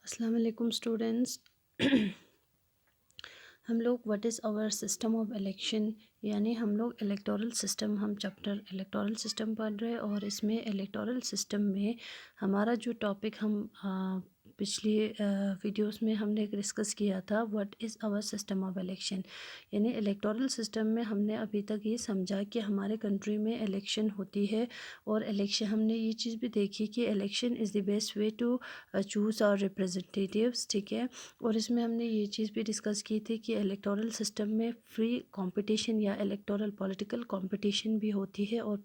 अस्सलाम वालेकुम स्टूडेंट्स। हम लोग what is our system of election यानी हम लोग इलेक्टोरल सिस्टम हम चैप्टर इलेक्टोरल सिस्टम पढ़ रहे हैं और इसमें इलेक्टोरल सिस्टम में हमारा जो टॉपिक हम पिछली वीडियोस में हमने डिस्कस किया था what is our system of election. यानी इलेक्टोरल सिस्टम में हमने अभी तक ये समझा कि हमारे कंट्री में इलेक्शन होती है और इलेक्शन हमने ये चीज़ भी देखी कि election is the best way to choose our representatives, ठीक है। और इसमें हमने ये चीज़ भी डिस्कस की थी कि इलेक्टोरल सिस्टम में फ्री कंपटीशन या इलेक्टोरल पॉलिटिकल कंपटीशन भी होती है और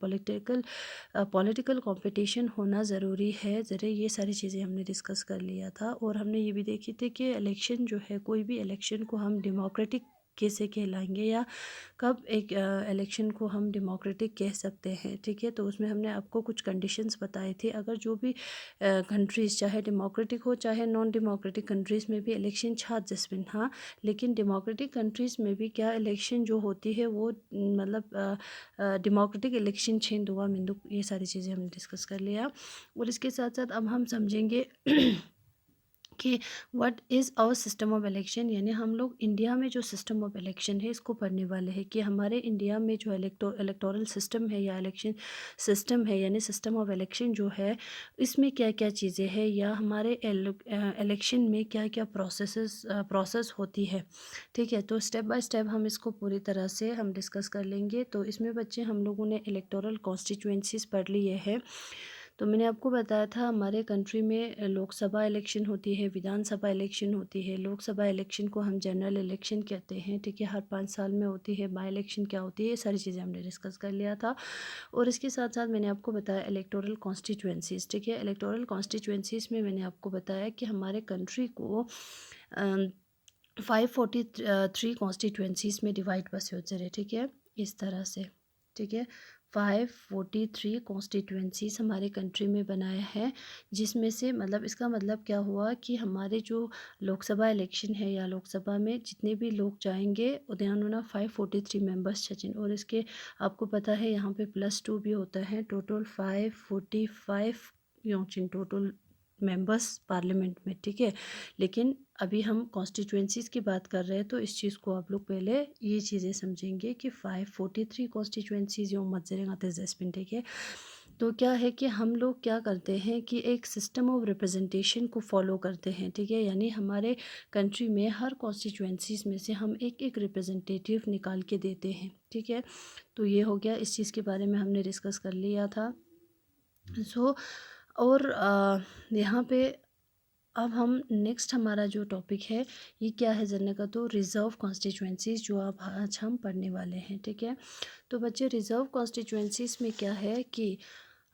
पॉलिटिकल कंपटीशन होना ज़रूरी है। ज़रा ये सारी चीज़ें हमने डिस्कस कर लिया था और हमने ये भी देखी थी कि इलेक्शन जो है कोई भी इलेक्शन को हम डेमोक्रेटिक कैसे कहलाएंगे या कब एक इलेक्शन को हम डेमोक्रेटिक कह सकते हैं, ठीक है। तो उसमें हमने आपको कुछ कंडीशंस बताए थे। अगर जो भी कंट्रीज़ चाहे डेमोक्रेटिक हो चाहे नॉन डेमोक्रेटिक कंट्रीज़ में भी इलेक्शन छा जसमिन हाँ, लेकिन डेमोक्रेटिक कंट्रीज़ में भी क्या इलेक्शन जो होती है वो मतलब डेमोक्रेटिक इलेक्शन छेंद हुआ मिंदु, ये सारी चीज़ें हमने डिस्कस कर लिया। और इसके साथ साथ अब हम समझेंगे कि what is our system of election. यानी हम लोग इंडिया में जो सिस्टम ऑफ इलेक्शन है इसको पढ़ने वाले हैं कि हमारे इंडिया में जो इलेक्टोरल सिस्टम है या इलेक्शन सिस्टम है यानी सिस्टम ऑफ इलेक्शन जो है इसमें क्या क्या चीज़ें हैं या हमारे इलेक्शन में क्या क्या प्रोसेस होती है, ठीक है। तो स्टेप बाय स्टेप हम इसको पूरी तरह से हम डिस्कस कर लेंगे। तो इसमें बच्चे हम लोगों ने इलेक्टोरल कॉन्स्टिट्यूएंसीज पढ़ लिए हैं। तो मैंने आपको बताया था हमारे कंट्री में लोकसभा इलेक्शन होती है, विधानसभा इलेक्शन होती है। लोकसभा इलेक्शन को हम जनरल इलेक्शन कहते हैं, ठीक है, हर 5 साल में होती है। बाई इलेक्शन क्या होती है, ये सारी चीज़ें हमने डिस्कस कर लिया था। और इसके साथ साथ मैंने आपको बताया इलेक्टोरल कॉन्स्टिट्यूएंसीज, ठीक है। इलेक्टोरल कॉन्स्टिट्यूएंसीज में मैंने आपको बताया कि हमारे कंट्री को 543 कॉन्स्टिट्यूएंसीज में डिवाइड बस होते रहे, ठीक है, इस तरह से, ठीक है। 543 कॉन्स्टिट्यूएंसीज हमारे कंट्री में बनाया है, जिसमें से मतलब इसका मतलब क्या हुआ कि हमारे जो लोकसभा इलेक्शन है या लोकसभा में जितने भी लोग जाएंगे उन्होंने 543 मेंबर्स सचिन। और इसके आपको पता है यहाँ पे +2 भी होता है, टोटल 545 योचिन टोटल मेंबर्स पार्लियामेंट में, ठीक है। लेकिन अभी हम कॉन्स्टिट्यूएंसीज़ की बात कर रहे हैं तो इस चीज़ को आप लोग पहले ये चीज़ें समझेंगे कि 543 कॉन्स्टिट्यूएंसीज़ यो मत जस्मिन, ठीक है। तो क्या है कि हम लोग क्या करते हैं कि एक सिस्टम ऑफ रिप्रेजेंटेशन को फॉलो करते हैं, ठीक है। यानी हमारे कंट्री में हर कॉन्स्टिट्यूएंसीज़ में से हम एक एक रिप्रेजेंटेटिव निकाल के देते हैं, ठीक है। तो ये हो गया, इस चीज़ के बारे में हमने डिस्कस कर लिया था। सो और यहाँ पे अब हम नेक्स्ट हमारा जो टॉपिक है ये क्या है जानने का, तो रिज़र्व कॉन्स्टिट्यूएंसीज जो अब आज हम पढ़ने वाले हैं, ठीक है। तो बच्चे रिज़र्व कॉन्स्टिट्यूएंसीज में क्या है कि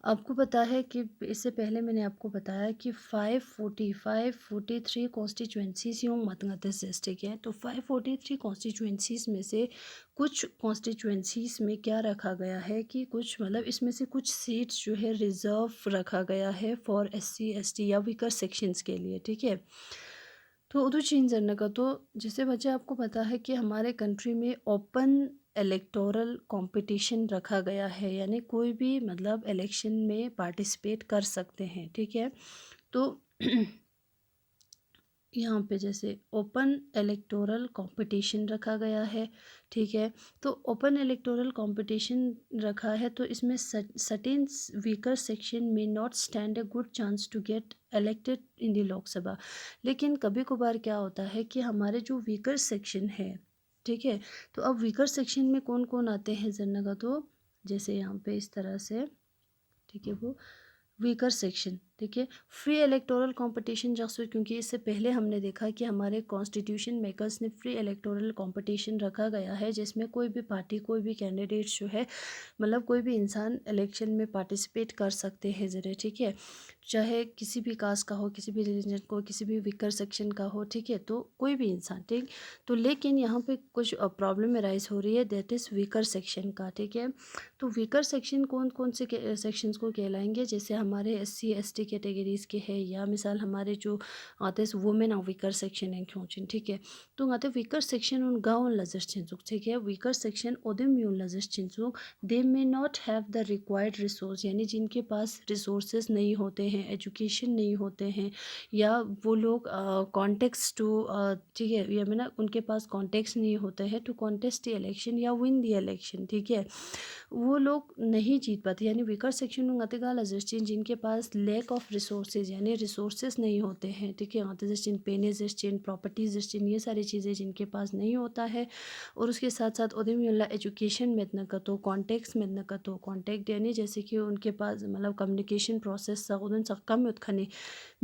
आपको पता है कि इससे पहले मैंने आपको बताया कि 543 कॉन्स्टिट्यूएंसीज यूँ मतगतस, ठीक है। तो 543 कॉन्स्टिट्यूएंसीज में से कुछ कॉन्स्टिट्यूएंसीज में क्या रखा गया है कि कुछ मतलब इसमें से कुछ सीट्स जो है रिज़र्व रखा गया है फॉर SC ST या वीकर सेक्शंस के लिए, ठीक है। तो उधर चेंज करने का, तो जैसे बच्चे आपको पता है कि हमारे कंट्री में ओपन इलेक्टोरल कंपटीशन रखा गया है, यानी कोई भी मतलब इलेक्शन में पार्टिसिपेट कर सकते हैं, ठीक है। तो यहाँ पे जैसे ओपन इलेक्टोरल कंपटीशन रखा गया है, ठीक है। तो ओपन इलेक्टोरल कंपटीशन रखा है तो इसमें सर्टेन वीकर सेक्शन में not stand a good chance to get elected in the Lok Sabha. लेकिन कभी कभार क्या होता है कि हमारे जो वीकर सेक्शन है, ठीक है। तो अब वीकर सेक्शन में कौन कौन आते हैं जनना का, तो जैसे यहाँ पे इस तरह से, ठीक है, वो वीकर सेक्शन, ठीक है। फ्री इलेक्टोरल कंपटीशन जैसे, क्योंकि इससे पहले हमने देखा कि हमारे कॉन्स्टिट्यूशन मेकर्स ने फ्री इलेक्टोरल कंपटीशन रखा गया है जिसमें कोई भी पार्टी कोई भी कैंडिडेट्स जो है मतलब कोई भी इंसान इलेक्शन में पार्टिसिपेट कर सकते हैं ज़रा, ठीक है। चाहे किसी भी कास्ट का हो, किसी भी रिलीजन को, किसी भी वीकर सेक्शन का हो, ठीक है। तो कोई भी इंसान, ठीक। तो लेकिन यहाँ पे कुछ प्रॉब्लम राइज हो रही है, दैट इज़ वीकर सेक्शन का, ठीक है। तो वीकर सेक्शन कौन कौन से सेक्शंस को कहलाएंगे, जैसे हमारे SC ST कैटेगरीज़ के है या मिसाल हमारे जो आते हैं वुमेन और वीकर सेक्शन हैं क्योंचिन ठीक है तो आते वीकर सेक्शन उन गाँव लजर चिंजुक ठीक है वीकर सेक्शन ओदम यून लजर चिंजुक they may not have the required resource यानी जिनके पास रिसोर्सेज नहीं होते हैं, एजुकेशन नहीं होते हैं या वो लोग कॉन्टेक्स्ट टू ठीक है या ना उनके पास कॉन्टेक्स्ट नहीं होते हैं टू कॉन्टेस्ट द इलेक्शन या विन द इलेक्शन ठीक है वो लोग नहीं जीत पाते यानी वीकर सेक्शन गतिगाल अजस्टिन जिनके पास लैक ऑफ रिसोर्सेज यानी रिसोर्सेज नहीं होते हैं ठीक है गतिजस्टिन पेनेजस्टिन प्रॉपर्टीजस्टिन ये सारी चीज़ें जिनके पास नहीं होता है और उसके साथ साथ उदम एजुकेशन में इतना कतो कॉन्टेक्स्ट में इतना कतो कॉन्टेक्ट यानी जैसे कि उनके पास मतलब कम्युनिकेशन प्रोसेस सगुदन कम उत्खने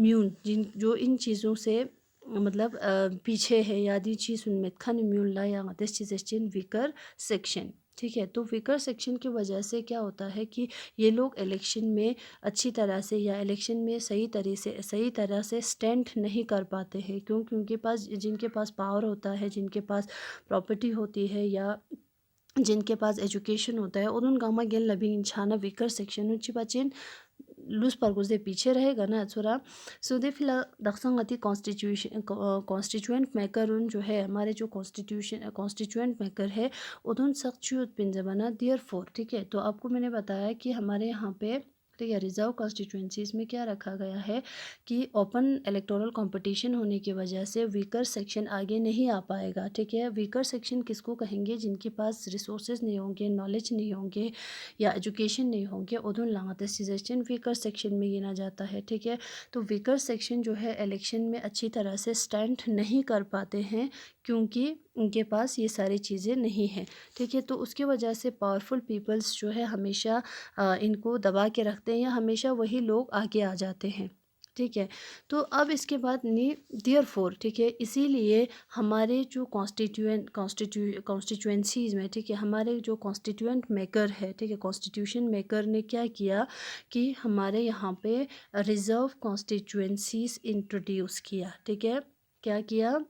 म्यून जिन जो इन चीज़ों से मतलब पीछे है यादी चीज़ उनमें खन म्यून ला या गतिस चीज़ वीकर सेक्शन ठीक है तो वीकर सेक्शन की वजह से क्या होता है कि ये लोग इलेक्शन में अच्छी तरह से या इलेक्शन में सही तरह से स्टैंड नहीं कर पाते हैं क्योंकि उनके पास जिनके पास पावर होता है जिनके पास प्रॉपर्टी होती है या जिनके पास एजुकेशन होता है उन गामा गेल लभी इंछाना वीकर सेक्शन उच्ची बचें लूज परगुजे पीछे रहेगा ना छोरा सो दे फिलहाल दक्षिण कॉन्स्टिट्यूएंट मेकर उन जो है हमारे जो कॉन्स्टिट्यूएंट मेकर है उन सख्त पिंजबना दियर फोर ठीक है तो आपको मैंने बताया कि हमारे यहाँ पे ठीक है रिजर्व कॉन्स्टिट्यूंसीज में क्या रखा गया है कि ओपन इलेक्टोरल कंपटीशन होने की वजह से वीकर सेक्शन आगे नहीं आ पाएगा ठीक है वीकर सेक्शन किसको कहेंगे जिनके पास रिसोर्सेज नहीं होंगे नॉलेज नहीं होंगे या एजुकेशन नहीं होंगे उधर लागत सजेशन वीकर सेक्शन में गिना जाता है ठीक है तो वीकर सेक्शन जो है इलेक्शन में अच्छी तरह से स्टैंड नहीं कर पाते हैं क्योंकि उनके पास ये सारी चीज़ें नहीं हैं ठीक है तो उसकी वजह से पावरफुल पीपल्स जो है हमेशा इनको दबा के रखते हैं या हमेशा वही लोग आगे आ जाते हैं ठीक है तो अब इसके बाद देयर फोर ठीक है इसीलिए हमारे जो कॉन्स्टिट्यूएंसीज में ठीक है हमारे जो कॉन्स्टिट्यूएंट मेकर है ठीक है कॉन्स्टिट्यूशन मेकर ने क्या किया कि हमारे यहाँ पे रिजर्व कॉन्स्टिट्यूएंसीज इंट्रोड्यूस किया ठीक है क्या किया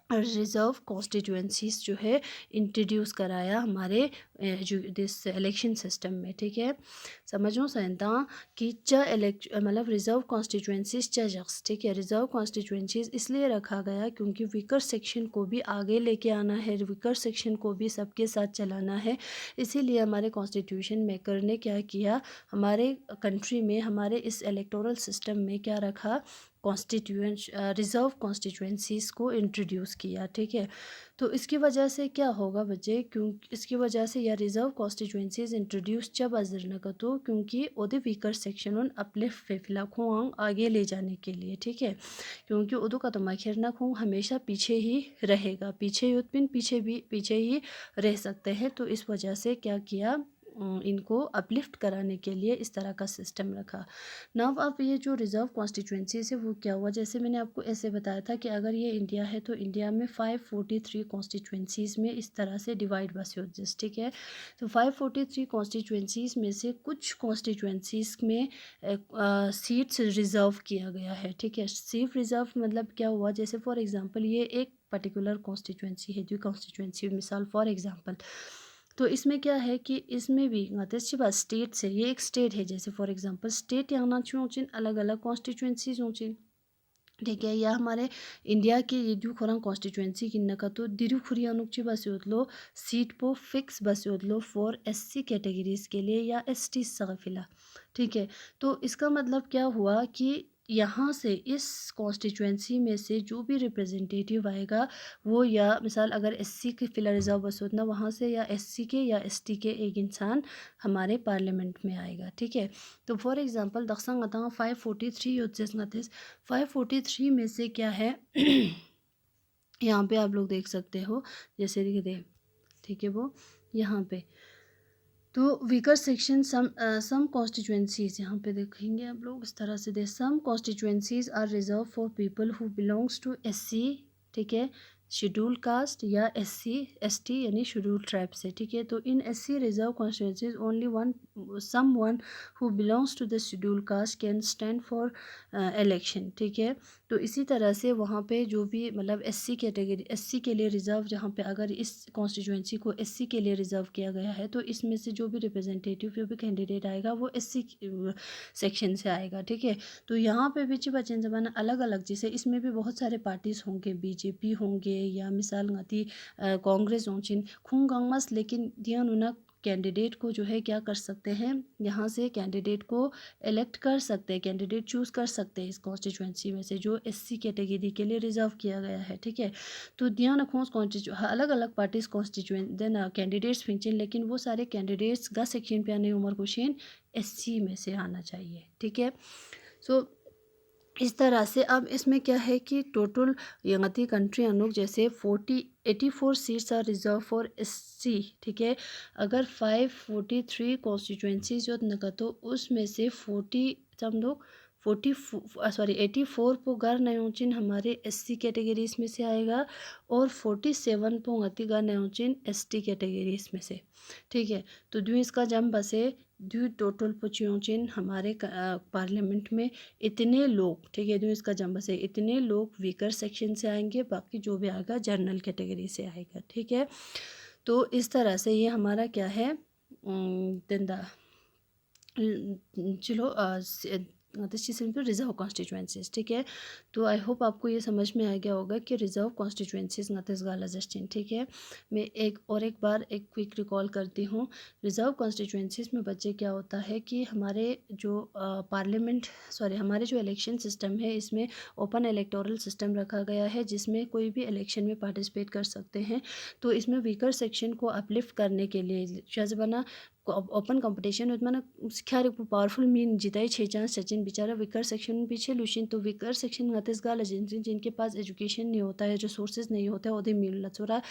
रिजर्व कॉन्स्टिट्यूएंसीज जो है इंट्रोड्यूस कराया हमारे जो दिस इलेक्शन सिस्टम में ठीक है समझो सैंता कि मतलब रिजर्व कॉन्स्टिट्यूएंसीज शख्स ठीक है रिजर्व कॉन्स्टिट्यूएंसीज इसलिए रखा गया क्योंकि वीकर सेक्शन को भी आगे लेके आना है वीकर सेक्शन को भी सबके साथ चलाना है इसीलिए हमारे कॉन्स्टिट्यूशन मेकर ने क्या किया हमारे कंट्री में हमारे इस इलेक्टोरल सिस्टम में क्या रखा रिजर्व कॉन्स्टिट्यूएंसीज़ को इंट्रोड्यूस किया ठीक है तो इसकी वजह से क्या होगा बच्चे क्योंकि इसकी वजह से या रिजर्व कॉन्स्टिट्यूएंसीज इंट्रोड्यूस जब अजर न कतो क्योंकि ओदे वीकर सेक्शन उन अपलिफ्ट फेफला खोंग आगे ले जाने के लिए ठीक है क्योंकि उदो का तो मखिरना खोंग हमेशा पीछे ही रहेगा पीछे ही रह सकते हैं तो इस वजह से क्या किया इनको अपलिफ्ट कराने के लिए इस तरह का सिस्टम रखा नव अब ये जो रिजर्व कॉन्स्टिट्यूएंसी है वो क्या हुआ जैसे मैंने आपको ऐसे बताया था कि अगर ये इंडिया है तो इंडिया में 543 कॉन्स्टिट्यूएंसीज में इस तरह से डिवाइड बस होती ठीक है तो 543 कॉन्स्टिट्यूएंसीज में से कुछ कॉन्स्टिट्यूएंसीज में सीट्स रिज़र्व किया गया है ठीक है सीट रिज़र्व मतलब क्या हुआ जैसे फॉर एग्ज़ाम्पल ये एक पर्टिकुलर कॉन्स्टिट्यूएंसी है जो कॉन्स्टिट्यूएंसी मिसाल फॉर एग्ज़ाम्पल तो इसमें क्या है कि इसमें भी अच्छी बात स्टेट से ये एक स्टेट है जैसे फॉर एग्जांपल स्टेट यहाँ चुन अलग अलग कॉन्स्टिट्यूएंसीज होचिन ठीक है या हमारे इंडिया के ये जो खुरा कॉन्स्टिट्यूएंसी की नका तो दिरु खुरियानुची बस उतलो सीट पो फिक्स बस उतलो फॉर एससी कैटेगरीज के लिए या एसटी सगफिला ठीक है तो इसका मतलब क्या हुआ कि यहाँ से इस कॉन्स्टिट्यूएंसी में से जो भी रिप्रेजेंटेटिव आएगा वो या मिसाल अगर एससी के फिलहाल रिजर्व बस होतना वहाँ से या एससी के या एसटी के एक इंसान हमारे पार्लियामेंट में आएगा ठीक है तो फॉर एग्जांपल दक्षिण गता 543 योजिस 543 में से क्या है यहाँ पे आप लोग देख सकते हो जैसे देखिए ठीक है वो यहाँ पे तो वीकर सेक्शन सम कॉन्स्टिट्यूएंसीज यहाँ पे देखेंगे आप लोग इस तरह से they some constituencies are reserve for people who belongs to SC ठीक है शेड्यूल कास्ट या एससी एसटी यानी शेड्यूल ट्राइब से, ठीक है। तो इन SC reserve constituencies only one someone who belongs to the schedule caste can stand for election, ठीक है। तो इसी तरह से वहाँ पे जो भी मतलब एससी कैटेगरी, एससी के लिए रिज़र्व, जहाँ पे अगर इस कॉन्स्टिट्यूंसी को एससी के लिए रिज़र्व किया गया है तो इसमें से जो भी रिप्रेजेंटेटिव, जो भी कैंडिडेट आएगा वो एससी सेक्शन से आएगा, ठीक है। तो यहाँ पे भी बचन जमाना अलग अलग, जैसे इसमें भी बहुत सारे पार्टीज़ होंगे, बीजेपी होंगे या मिसाल ngati कांग्रेस होंचिन खुंगांगमस, लेकिन दिया नुना कैंडिडेट को जो है क्या कर सकते हैं, यहाँ से कैंडिडेट को इलेक्ट कर सकते हैं, कैंडिडेट चूज़ कर सकते हैं इस कॉन्स्टिट्यूंसी में से जो एससी कैटेगरी के लिए रिजर्व किया गया है, ठीक है। तो दिया नखोस अलग अलग पार्टीज कॉन्स्टिट्यूएंट देन कैंडिडेट्स फिंचिन, लेकिन वो सारे कैंडिडेट्स गा सेक्शन पे आने उम्र क्वेश्चन एससी में से आना चाहिए, ठीक है। सो इस तरह से अब इसमें क्या है कि टोटल यंगती कंट्री अनुक जैसे 84 seats are reserve for SC, ठीक है। अगर 543 कॉन्स्टिट्यूंसीज जो नका तो उसमें से 40 समझो 84 पोगार नयोचिन हमारे एससी कैटेगरीज में से आएगा और 47 पोंगती गा नयोचिन एसटी कैटेगरीज में से, ठीक है। तो जो इसका जम बसे दो टोटल पोचियोचिन हमारे पार्लियामेंट में इतने लोग, ठीक है, जो इसका जम बसे इतने लोग वीकर सेक्शन से आएंगे, बाकी जो भी आएगा जनरल कैटेगरी से आएगा, ठीक है। तो इस तरह से ये हमारा क्या है दंदा चलो this is simple reserve constituencies, ठीक है। तो आई होप आपको ये समझ में आ गया होगा कि रिजर्व कॉन्स्टिट्यूंसीज नतिस गाला जस्टिन, ठीक है। मैं एक बार एक क्विक रिकॉल करती हूँ। रिजर्व कॉन्स्टिट्यूंसीज में बच्चे क्या होता है कि हमारे जो हमारे जो इलेक्शन सिस्टम है इसमें ओपन इलेक्टोरल सिस्टम रखा गया है, जिसमें कोई भी इलेक्शन में पार्टिसिपेट कर सकते हैं। तो इसमें वीकर सेक्शन को अपलिफ्ट करने के लिए शाहजबाना ओपन कंपटीशन में मैंने क्या पावरफुल मीन जिताई 6 चांस सचिन बेचारा विकर सेक्शन पीछे लुशिन, तो विकर सेक्शन गतिस गाल जिनके पास एजुकेशन नहीं होता है, जो सोर्सेज नहीं होता है ओदे मिल लचोरा,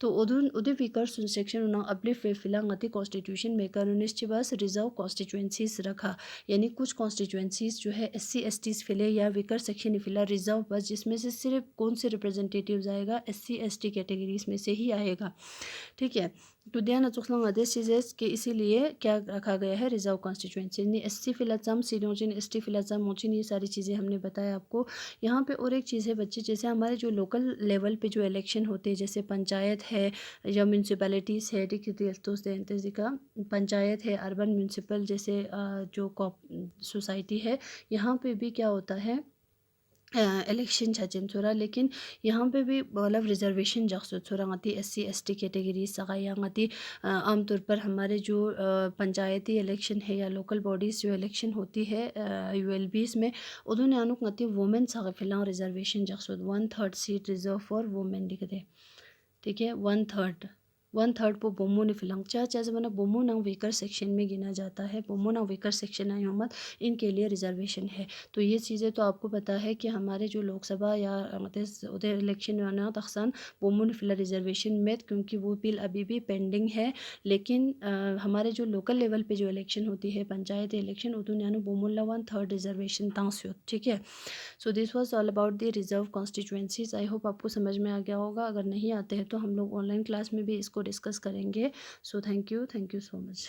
तो ओदे विकर सेक्शन उन्हें अपलिफ्ट फिला गति कॉन्स्टिट्यूशन मेकर उन्नीस बस रिजर्व कॉन्स्टिट्यूंसीज रखा, यानी कुछ कॉन्स्टिट्यूंसीज जो है एससी एसटीज फिले या विकर सेक्शन फिला रिजर्व बस, जिसमें से सिर्फ कौन से रिप्रेजेंटेटिव आएगा एससी एसटी कैटेगरीज में से ही आएगा, ठीक है। तो ध्यान आदेश चीज़ें कि इसीलिए क्या रखा गया है रिजर्व कॉन्स्टिट्यूंसी, यानी एससी फिलाचम सीरोजिन एसटी फिलाचम मोचिन, ये सारी चीज़ें हमने बताया आपको। यहाँ पे और एक चीज़ है बच्चे, जैसे हमारे जो लोकल लेवल पे जो इलेक्शन होते हैं, जैसे पंचायत है या म्यूनसिपैलिटीज़ है, ठीक है, का पंचायत है, अर्बन म्यूनसिपल जैसे जो सोसाइटी है, यहाँ पे भी क्या होता है इलेक्शन छचिन छोरा, लेकिन यहाँ पे भी मतलब रिजर्वेशन जख्सो छोरा गति एससी एसटी कैटेगरी सगा यहाँ गति आमतौर पर हमारे जो पंचायती इलेक्शन है या लोकल बॉडीज़ जो इलेक्शन होती है यूएलबीज़ में, उन्होंने अनुक गति वुमेन सगा फिलहाल रिजर्वेशन जख्सो 1/3 सीट रिजर्व फॉर वुमेन दिखते, ठीक है। 1/3 वो बोमो ने फिलंग चाचा जमाना बोमो ना वेकर सेक्शन में गिना जाता है, बोमो ना वेकर सेक्शन आई मत इनके लिए रिजर्वेशन है। तो ये चीज़ें तो आपको पता है कि हमारे जो लोकसभा या उधर इलेक्शन वाना तखसान बोमो ने फिलहाल रिजर्वेशन में, क्योंकि वो बिल अभी भी पेंडिंग है। लेकिन हमारे जो लोकल लेवल पे जो इलेक्शन होती है पंचायत इलेक्शन, उदुनियानो बोमोला 1/3 रिजर्वेशन तांस, ठीक है। So this was all about the reserve constituencies. I hope आपको समझ में आ गया होगा, अगर नहीं आते हैं तो हम लोग ऑनलाइन क्लास में भी इसको डिस्कस करेंगे। So thank you so much.